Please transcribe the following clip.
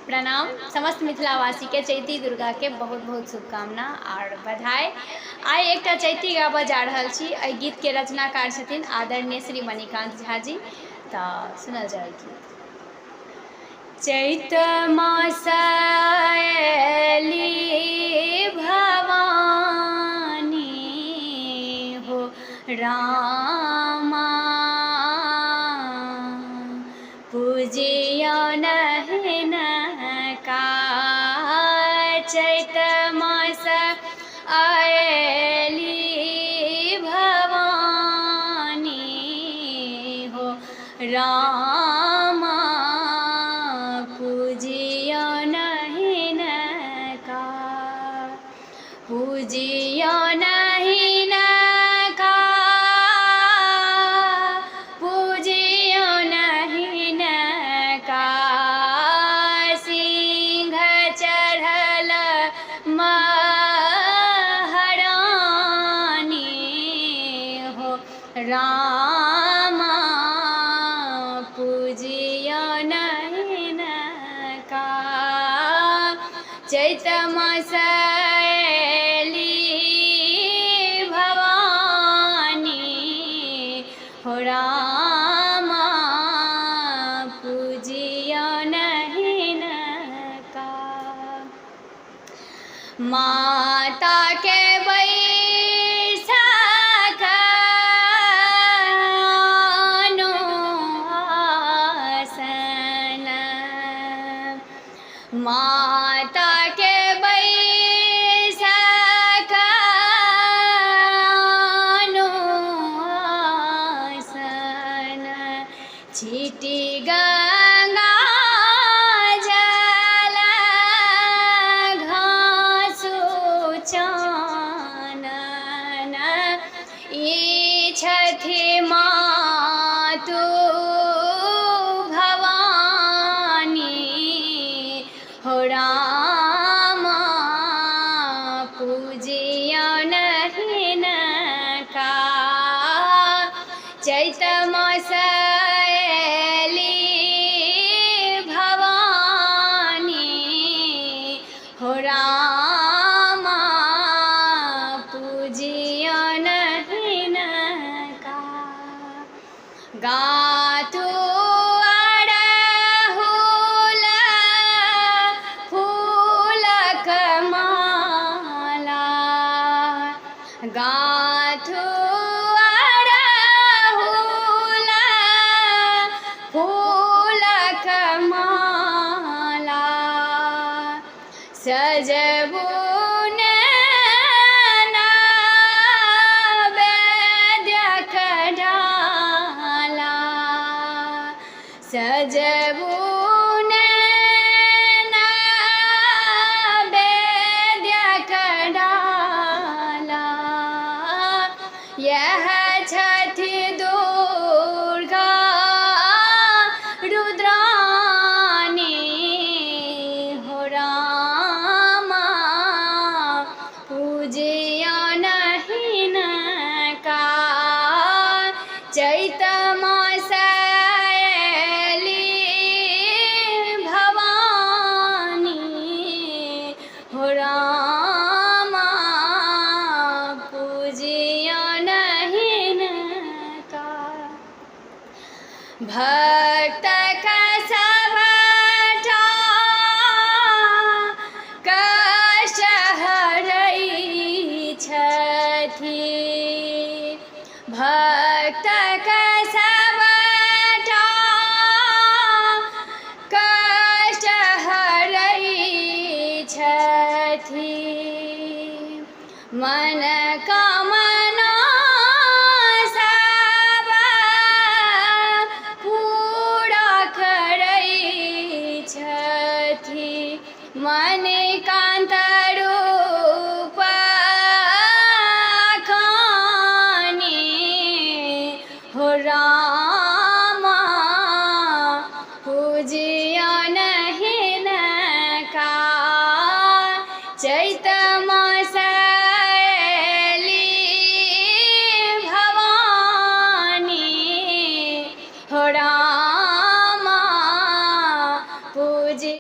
प्रणाम। समस्त मिथिलावासी के चैती दुर्गा के बहुत बहुत शुभकामना और बधाई। आइ एकटा चैती गाबऽ जा रहल छी। एहि गीत के रचनाकार छथिन आदरणीय श्री मणिकांत झा जी। तऽ सुनल जाय गीत। चैत मास आयली भवानी हो रामा, पूजियो नहिनका। चैत मास आयली भवानी हो रामा, पूजियो नहिनका। पूजियो नहिनका, पूजियो नहिनका। सिंह चढ़ल महारानी हो रामा, पूजियो नहिनका। चैत मास आयली भवानी हो रामा, पूजियो नहिनका। माता के बैसक आनो आसन, माता के बैसक आनो आसन। छीटी गंगा जल घासु चानन, ई छथि मातु भवानी हो रामा, पूजियो नहिनका। चैत मास आयली भवानी हो रामा, पूजियो नहिनका। गाथु अड़हुल फूलक माला, गाथु अड़हुल फूलक माला। सजबू नैवेद्यक डाला, सजबू नैवेद्यक डाला। यह छथि दुर्गा रुद्रानी हो रामा, पूजियो नहिनका। चैत मास आयली भवानी हो रामा, पूजियो नहिनका। भक्तक सबटा कष्ट हरै छथि, भक्तक सबटा कष्ट हरै छथि। मनोकामना सब पूरा करै छथि। मने